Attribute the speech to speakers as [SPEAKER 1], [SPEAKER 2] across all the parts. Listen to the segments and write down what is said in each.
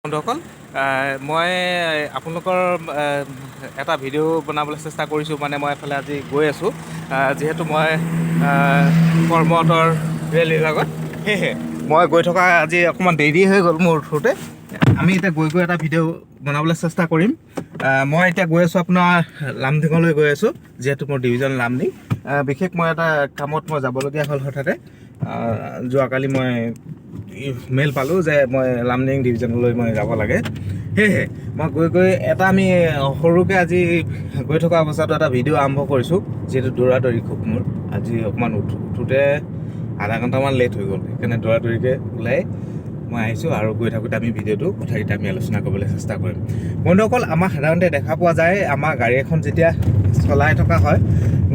[SPEAKER 1] বন্ধুসকল, মই আপোনালোকৰ এটা ভিডিঅ' বনাবলৈ চেষ্টা কৰিছোঁ। মানে মই এফালে আজি গৈ আছোঁ, যিহেতু মই কৰ্মতৰ ৰেল বিভাগত, সেয়েহে মই গৈ থকা আজি অকণমান দেৰি হৈ গ'ল মোৰ উঠোতে। আমি এতিয়া গৈ এটা ভিডিঅ' বনাবলৈ চেষ্টা কৰিম। মই এতিয়া গৈ আছোঁ আপোনাৰ লামডিঙলৈ গৈ আছোঁ, যিহেতু মোৰ ডিভিজন লামডিং। বিশেষ মই এটা কামত মই যাবলগীয়া হ'ল হঠাতে। যোৱাকালি মই মেইল পালোঁ যে মই লামডিং ডিভিজনলৈ মই যাব লাগে। সেয়েহে মই গৈ এটা আমি সৰুকৈ আজি গৈ থকা অৱস্থাটো এটা ভিডিঅ' আৰম্ভ কৰিছোঁ, যিহেতু দৌৰাদৌৰি খুব মোৰ আজি অকণমান উঠোতে আধা ঘণ্টামান লেট হৈ গ'ল। সেইকাৰণে দৌৰাদৌৰিকৈ ওলাই মই আহিছোঁ আৰু গৈ থাকোঁতে আমি ভিডিঅ'টো কথাকেইটা আমি আলোচনা কৰিবলৈ চেষ্টা কৰিম। বন্ধুসকল, আমাৰ সাধাৰণতে দেখা পোৱা যায়, আমাৰ গাড়ী এখন যেতিয়া চলাই থকা হয়,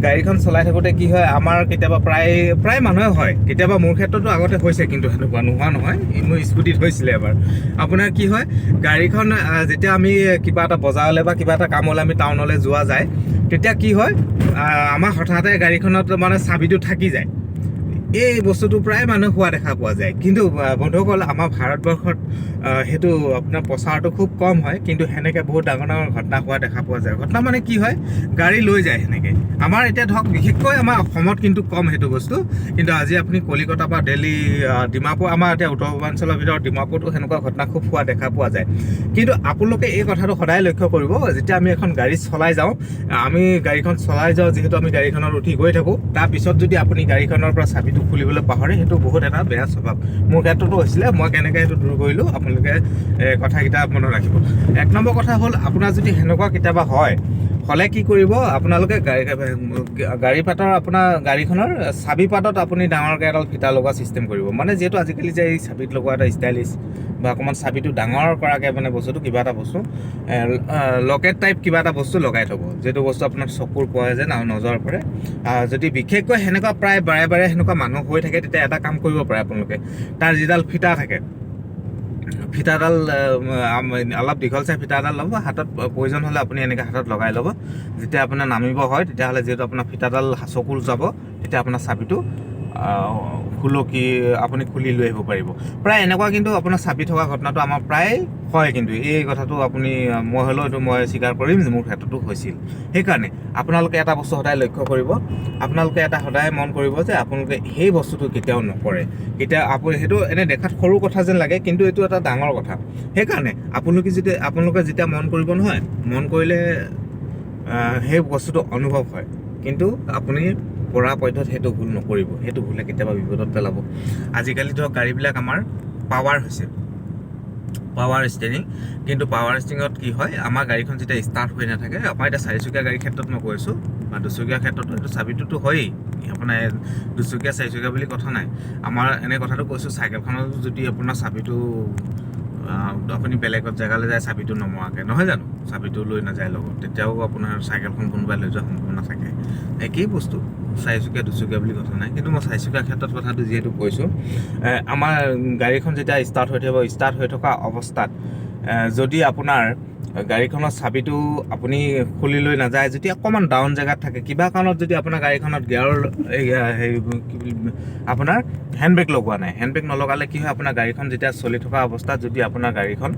[SPEAKER 1] গাড়ীখন চলাই থাকোঁতে কি হয়, আমাৰ কেতিয়াবা প্ৰায় মানুহে হয়, কেতিয়াবা মোৰ ক্ষেত্ৰতো আগতে হৈছে, কিন্তু সেনেকুৱা নোহোৱা নহয়। মোৰ স্কুটিত হৈছিলে এবাৰ। আপোনাৰ কি হয়, গাড়ীখন যেতিয়া আমি কিবা এটা বজাৰলৈ বা কিবা এটা কামলৈ আমি টাউনলৈ যোৱা যায়, তেতিয়া কি হয়, আমাৰ হঠাতে গাড়ীখনত মানে চাবিটো থাকি যায়। এই বস্তুটো প্ৰায় মানুহ হোৱা দেখা পোৱা যায়, কিন্তু বন্ধুসকল, আমাৰ ভাৰতবৰ্ষত সেইটো আপোনাৰ প্ৰচাৰটো খুব কম হয়, কিন্তু সেনেকৈ বহুত ডাঙৰ ডাঙৰ ঘটনা হোৱা দেখা পোৱা যায়। ঘটনা মানে কি হয়, গাড়ী লৈ যায় সেনেকৈ। আমাৰ এতিয়া ধৰক বিশেষকৈ আমাৰ অসমত কিন্তু কম সেইটো বস্তু, কিন্তু আজি আপুনি কলিকতা বা দিল্লী, ডিমাপুৰ, আমাৰ এতিয়া উত্তৰ পূৰ্বাঞ্চলৰ ভিতৰত ডিমাপুৰতো সেনেকুৱা ঘটনা খুব হোৱা দেখা পোৱা যায়। কিন্তু আপোনালোকে এই কথাটো সদায় লক্ষ্য কৰিব, যেতিয়া আমি এখন গাড়ী চলাই যাওঁ, আমি গাড়ীখন চলাই যাওঁ, যিহেতু আমি গাড়ীখনত উঠি গৈ থাকোঁ, তাৰপিছত যদি আপুনি গাড়ীখনৰ পৰা চাবিটো খুলিবলৈ পাহৰে, সেইটো বহুত এটা বেয়া স্বভাৱ। মোৰ ক্ষেত্ৰতো হৈছিলে। মই কেনেকৈ সেইটো দূৰ কৰিলোঁ, আপোনালোকে কথাকেইটা মনত ৰাখিব। এক নম্বৰ কথা হ'ল, আপোনাৰ যদি সেনেকুৱা কেতিয়াবা হ'লে কি কৰিব, আপোনালোকে গাড়ী পাতৰ আপোনাৰ গাড়ীখনৰ চাবি পাতত আপুনি ডাঙৰকৈ এডাল ফিটা লগোৱা ছিষ্টেম কৰিব। মানে যিহেতু আজিকালি যে এই চাবিত লগোৱা এটা ষ্টাইলিছ বা অকণমান চাবিটো ডাঙৰ কৰাকৈ মানে বস্তুটো কিবা এটা বস্তু লকেট টাইপ কিবা এটা বস্তু লগাই থ'ব, যিটো বস্তু আপোনাৰ চকুৰ পোৱা যেন আৰু নজৰ পৰে। যদি বিশেষকৈ সেনেকুৱা প্ৰায় বাৰে সেনেকুৱা মানুহ হৈ থাকে, তেতিয়া এটা কাম কৰিব পাৰে আপোনালোকে, তাৰ যিডাল ফিটা থাকে, ফিটাডাল অলপ দীঘল চাই ফিটা এডাল ল'ব, হাতত প্ৰয়োজন হ'লে আপুনি এনেকৈ হাতত লগাই ল'ব। যেতিয়া আপোনাৰ নামিব হয়, তেতিয়াহ'লে যিহেতু আপোনাৰ ফিটাডাল চকুৰ যাব, তেতিয়া আপোনাৰ চাবিটো আপুনি খুলি লৈ আহিব পাৰিব। প্ৰায় এনেকুৱা কিন্তু আপোনাৰ চাবি থকা ঘটনাটো আমাৰ প্ৰায় হয়, কিন্তু এই কথাটো মই হ'লেও এইটো মই স্বীকাৰ কৰিম যে মোৰ ক্ষেত্ৰতো হৈছিল। সেইকাৰণে আপোনালোকে এটা বস্তু সদায় লক্ষ্য কৰিব, আপোনালোকে এটা সদায় মন কৰিব যে আপোনালোকে সেই বস্তুটো কেতিয়াও নকৰে। সেইটো এনেই দেখাত সৰু কথা যেন লাগে, কিন্তু এইটো এটা ডাঙৰ কথা। সেইকাৰণে আপোনালোকে যেতিয়া মন কৰিব নহয়, মন কৰিলে সেই বস্তুটো অনুভৱ হয়, কিন্তু আপুনি পৰাপক্ষত সেইটো ভুল নকৰিব। সেইটো ভুলে কেতিয়াবা বিপদত পেলাব। আজিকালি ধৰক গাড়ীবিলাক আমাৰ পাৱাৰ হৈছে, পাৱাৰ ষ্টেৰিং। কিন্তু পাৱাৰ ষ্টেৰিঙত কি হয়, আমাৰ গাড়ীখন যেতিয়া ষ্টাৰ্ট হৈ নাথাকে, আমাৰ এতিয়া চাৰিচকীয়া গাড়ীৰ ক্ষেত্ৰত মই কৈছোঁ, বা দুচকীয়া ক্ষেত্ৰতো এইটো চাবিটোতো হয়েই, আপোনাৰ দুচকীয়া চাৰিচকীয়া বুলি কথা নাই। আমাৰ এনে কথাটো কৈছোঁ, চাইকেলখনতো যদি আপোনাৰ চাবিটো আপুনি বেলেগত জেগালৈ যায় চাবিটো নমৰাকৈ, নহয় জানো, চাবিটো লৈ নাযায় লগত, তেতিয়াও আপোনাৰ চাইকেলখন কোনোবাই লৈ যোৱাৰ সম্ভাৱনা থাকে। একেই বস্তু, চাৰিচকীয়া দুচকীয়া বুলি কথা নাই। কিন্তু মই চাৰিচকীয়া ক্ষেত্ৰত কথাটো যিহেতু কৈছোঁ, আমাৰ গাড়ীখন যেতিয়া ষ্টাৰ্ট হৈ থকা অৱস্থাত যদি আপোনাৰ গাড়ীখনৰ চাবিটো আপুনি খুলি লৈ নাযায়, যদি অকণমান ডাউন জেগাত থাকে, কিবা কাৰণত যদি আপোনাৰ গাড়ীখনত আপোনাৰ হেণ্ডব্ৰেক লগোৱা নাই, হেণ্ডব্ৰেক নলগালে কি হয়, আপোনাৰ গাড়ীখন যেতিয়া চলি থকা অৱস্থাত যদি আপোনাৰ গাড়ীখন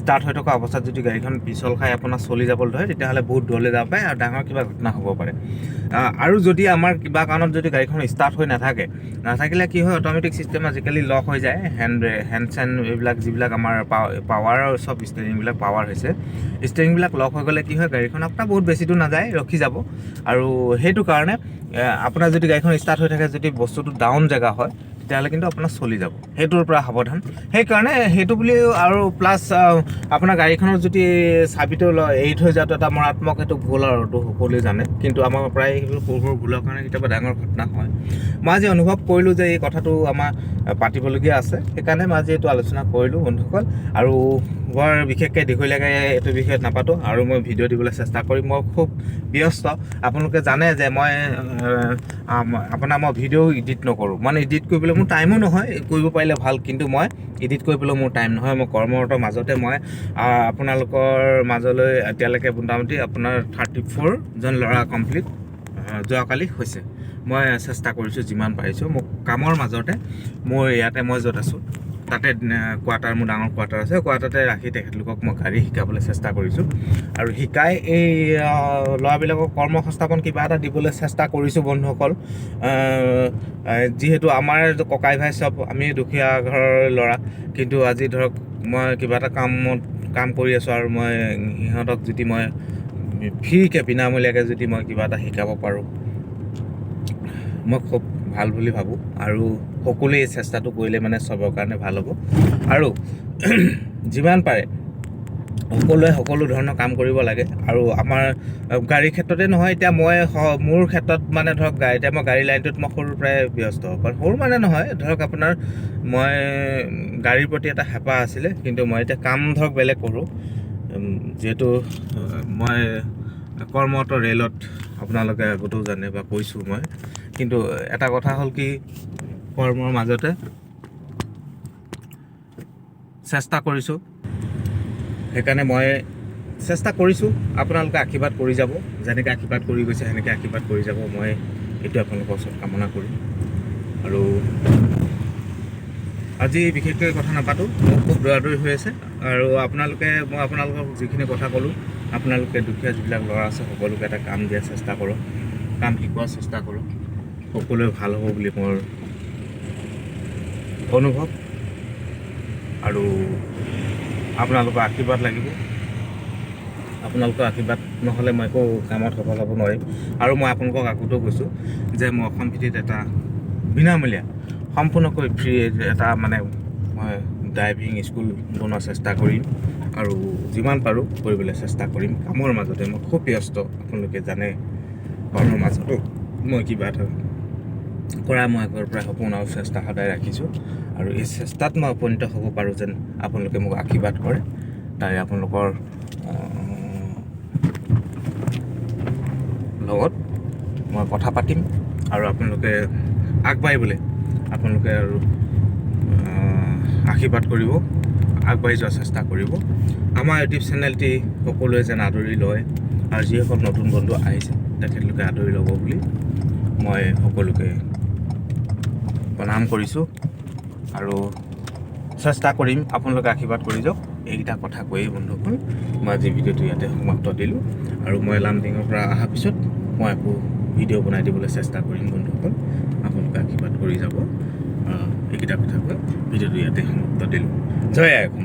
[SPEAKER 1] ষ্টাৰ্ট হৈ থকা অৱস্থাত যদি গাড়ীখন পিছল খাই আপোনাৰ চলি যাবলৈ ধৰে, তেতিয়াহ'লে বহুত দূৰলৈ যাব পাৰে আৰু ডাঙৰ কিবা ঘটনা হ'ব পাৰে। আৰু যদি আমাৰ কিবা কাৰণত যদি গাড়ীখন ষ্টাৰ্ট হৈ নাথাকিলে কি হয়, অট'মেটিক ছিষ্টেম আজিকালি লক হৈ যায়। হেণ্ড এইবিলাক যিবিলাক আমাৰ পাৱাৰৰ চব ষ্টেৰিংবিলাক পাৱাৰ হৈছে, ষ্টেৰিংবিলাক লক হৈ গ'লে কি হয়, গাড়ীখন আপোনাৰ বহুত বেছি দূৰ নাযায়, ৰখি যাব। আৰু সেইটো কাৰণে আপোনাৰ যদি গাড়ীখন ষ্টাৰ্ট হৈ থাকে, যদি বস্তুটো ডাউন জেগা হয়, তেতিয়াহ'লে কিন্তু আপোনাৰ চলি যাব। সেইটোৰ পৰা সাৱধান। সেইকাৰণে সেইটো বুলি আৰু প্লাছ আপোনাৰ গাড়ীখনৰ যদি চাবিটো এৰি থৈ যোৱাটো এটা মাৰাত্মক সেইটো ভুল, আৰু এইটো সকলোৱে জানে, কিন্তু আমাৰ প্ৰায় সেইবোৰ সৰু সৰু ভুলৰ কাৰণে কেতিয়াবা ডাঙৰ ঘটনা হয়। মই আজি অনুভৱ কৰিলোঁ যে এই কথাটো আমাৰ পাতিবলগীয়া আছে, সেইকাৰণে মই আজি এইটো আলোচনা কৰিলোঁ বন্ধুসকল। আৰু বৰ বিশেষকৈ দীঘলীয়াকৈ এইটো বিষয়ত নাপাতোঁ, আৰু মই ভিডিঅ' দিবলৈ চেষ্টা কৰিম। মই খুব ব্যস্ত, আপোনালোকে জানে যে মই ভিডিঅ' এডিট নকৰোঁ, মানে এডিট কৰিবলৈ মোৰ টাইমো নহয়, কৰিব পাৰিলে ভাল, কিন্তু মই এডিট কৰিবলৈ মোৰ টাইম নহয়। মই কৰ্মৰত মাজতে মই আপোনালোকৰ মাজলৈ এতিয়ালৈকে মোটামুটি আপোনাৰ 34জন ল'ৰা কমপ্লিট যোৱাকালি হৈছে। মই চেষ্টা কৰিছোঁ যিমান পাৰিছোঁ, মোক কামৰ মাজতে মোৰ ইয়াতে মই য'ত আছোঁ তাতে কোৱাৰ্টাৰ, মোৰ ডাঙৰ কোৱাৰ্টাৰ আছে, কোৱাৰ্টাৰতে ৰাখি তেখেতলোকক মই গাড়ী শিকাবলৈ চেষ্টা কৰিছোঁ। আৰু শিকাই এই ল'ৰাবিলাকক কৰ্মসংস্থাপন কিবা এটা দিবলৈ চেষ্টা কৰিছোঁ বন্ধুসকল। যিহেতু আমাৰ ককাই ভাই চব আমি দুখীয়া ঘৰৰ ল'ৰা, কিন্তু আজি ধৰক মই কিবা এটা কাম কৰি আছোঁ, আৰু মই সিহঁতক যদি মই ফ্ৰীকৈ বিনামূলীয়াকৈ যদি মই কিবা এটা শিকাব পাৰোঁ, মই খুব ভাল বুলি ভাবোঁ। আৰু সকলোৱে এই চেষ্টাটো কৰিলে মানে চবৰ কাৰণে ভাল হ'ব। আৰু যিমান পাৰে সকলোৱে সকলো ধৰণৰ কাম কৰিব লাগে। আৰু আমাৰ গাড়ীৰ ক্ষেত্ৰতে নহয়, এতিয়া মোৰ ক্ষেত্ৰত মানে ধৰক এতিয়া মই গাড়ী লাইনটোত মই সৰুৰ পৰাই ব্যস্ত, সৰু মানে নহয় ধৰক আপোনাৰ মই গাড়ীৰ প্ৰতি এটা হেঁপাহ আছিলে, কিন্তু মই এতিয়া কাম ধৰক বেলেগ কৰোঁ। যিহেতু মই কৰ্মৰত ৰে'লত, আপোনালোকে আগতেও জানে বা কৈছোঁ মই, কিন্তু এটা কথা হ'ল কি, কৰ্মৰ মাজতে চেষ্টা কৰিছোঁ। সেইকাৰণে মই চেষ্টা কৰিছোঁ, আপোনালোকে আশীৰ্বাদ কৰি যাব, যেনেকৈ আশীৰ্বাদ কৰি গৈছে সেনেকৈ আশীৰ্বাদ কৰি যাব, মই এইটো আপোনালোকৰ ওচৰত কামনা কৰিম। আৰু আজি বিশেষকৈ কথা নাপাতোঁ, মোক খুব দৌৰা-দৌৰি হৈ আছে। আৰু মই আপোনালোকক যিখিনি কথা ক'লোঁ, আপোনালোকে দুখীয়া যিবিলাক ল'ৰা আছে সকলোকে এটা কাম দিয়াৰ চেষ্টা কৰক, কাম শিকোৱাৰ চেষ্টা কৰক, সকলোৱে ভাল হ'ব বুলি মোৰ অনুভৱ। আৰু আপোনালোকৰ আশীৰ্বাদ লাগিব, আপোনালোকৰ আশীৰ্বাদ নহ'লে মই একো কামত সফল হ'ব নোৱাৰিম। আৰু মই আপোনালোকক আগতেও কৈছোঁ যে মই অসম ভিত্তিত এটা বিনামূলীয়া, সম্পূৰ্ণকৈ ফ্ৰী এটা মানে মই ড্ৰাইভিং স্কুল বনোৱাৰ চেষ্টা কৰিম, আৰু যিমান পাৰোঁ কৰিবলৈ চেষ্টা কৰিম। কামৰ মাজতে মই খুব ব্যস্ত, আপোনালোকে জানে, কৰ্মৰ মাজতো মই কিবা এটা কৰা মই আগৰ পৰা সপোন আৰু চেষ্টা সদায় ৰাখিছোঁ। আৰু এই চেষ্টাত মই উপনীত হ'ব পাৰোঁ যেন আপোনালোকে মোক আশীৰ্বাদ কৰে, তাৰে আপোনালোকৰ লগত মই কথা পাতিম। আৰু আপোনালোকে আগবাঢ়িবলৈ আপোনালোকে আৰু আশীৰ্বাদ কৰিব, আগবাঢ়ি যোৱাৰ চেষ্টা কৰিব। আমাৰ ইউটিউব চেনেলটি সকলোৱে যেন আদৰি লয়, আৰু যিসকল নতুন বন্ধু আহিছে তেখেতলোকে আদৰি ল'ব বুলি মই সকলোকে প্ৰণাম কৰিছোঁ। আৰু চেষ্টা কৰিম, আপোনালোকে আশীৰ্বাদ কৰি যাওক। এইকেইটা কথা কৈয়ে বন্ধুসকল মই আজি ভিডিঅ'টো ইয়াতে সমাপ্ত দিলোঁ। আৰু মই লামডিঙৰ পৰা অহাৰ পিছত মই আকৌ ভিডিঅ' বনাই দিবলৈ চেষ্টা কৰিম বন্ধুসকল, আপোনালোকে আশীৰ্বাদ কৰি যাব। এইকেইটা কথা কৈ ভিডিঅ'টো ইয়াতে সমাপ্ত দিলোঁ। জয় আই অসম।